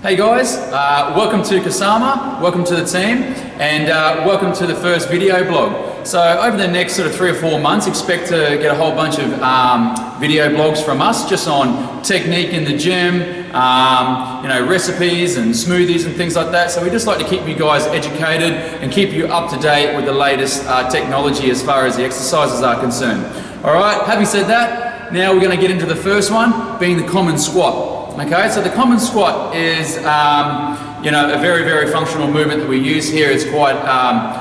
Hey guys, welcome to Kasama, welcome to the team, and welcome to the first video blog. So over the next sort of 3 or 4 months, expect to get a whole bunch of video blogs from us just on technique in the gym, recipes and smoothies and things like that. So we just like to keep you guys educated and keep you up to date with the latest technology as far as the exercises are concerned. All right, having said that, now we're going to get into the first one, being the common squat. Okay, so the common squat is a very, very functional movement that we use here. It's quite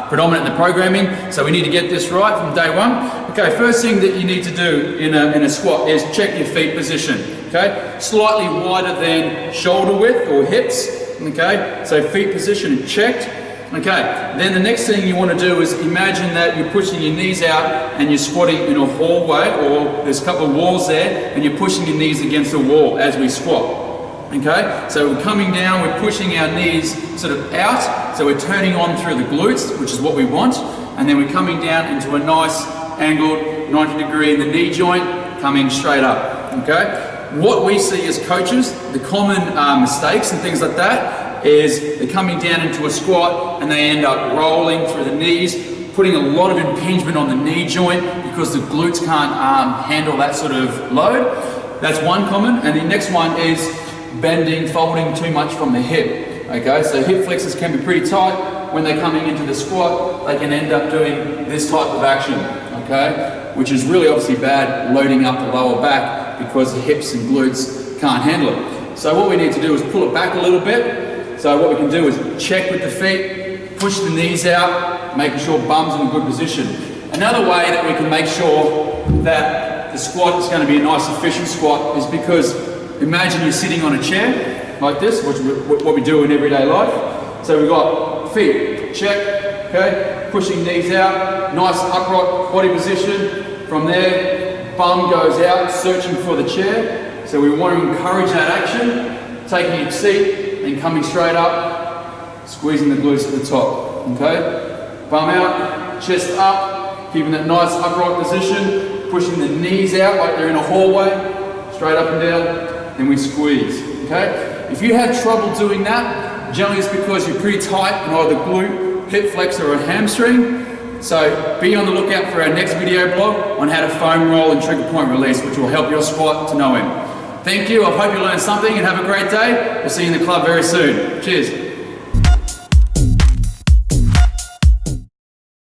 predominant in the programming, so we need to get this right from day one. Okay, first thing that you need to do in a squat is check your feet position. Okay, slightly wider than shoulder width or hips. Okay, so feet position checked. Okay, then the next thing you want to do is imagine that you're pushing your knees out and you're squatting in a hallway, or there's a couple of walls there and you're pushing your knees against the wall as we squat. Okay, so we're coming down, we're pushing our knees sort of out, so we're turning on through the glutes, which is what we want, and then we're coming down into a nice angled 90 degree in the knee joint, coming straight up. Okay, what we see as coaches, the common mistakes and things like that, is they're coming down into a squat and they end up rolling through the knees, putting a lot of impingement on the knee joint because the glutes can't handle that sort of load. That's one common. And the next one is bending, folding too much from the hip. Okay, so hip flexors can be pretty tight. When they're coming into the squat, they can end up doing this type of action, okay, which is really obviously bad, loading up the lower back because the hips and glutes can't handle it. So what we need to do is pull it back a little bit. So what we can do is check with the feet, push the knees out, making sure bum's in a good position. Another way that we can make sure that the squat is going to be a nice efficient squat is because imagine you're sitting on a chair like this, which is what we do in everyday life. So we've got feet, check, okay, pushing knees out, nice upright body position. From there, bum goes out, searching for the chair. So we want to encourage that action, taking a seat, and coming straight up, squeezing the glutes at the top, okay? Bum out, chest up, keeping that nice upright position, pushing the knees out like they're in a hallway, straight up and down, then we squeeze, okay? If you have trouble doing that, generally it's because you're pretty tight in either glute, hip flexor or hamstring. So be on the lookout for our next video blog on how to foam roll and trigger point release, which will help your squat to no end. Thank you, I hope you learned something and have a great day. We'll see you in the club very soon. Cheers.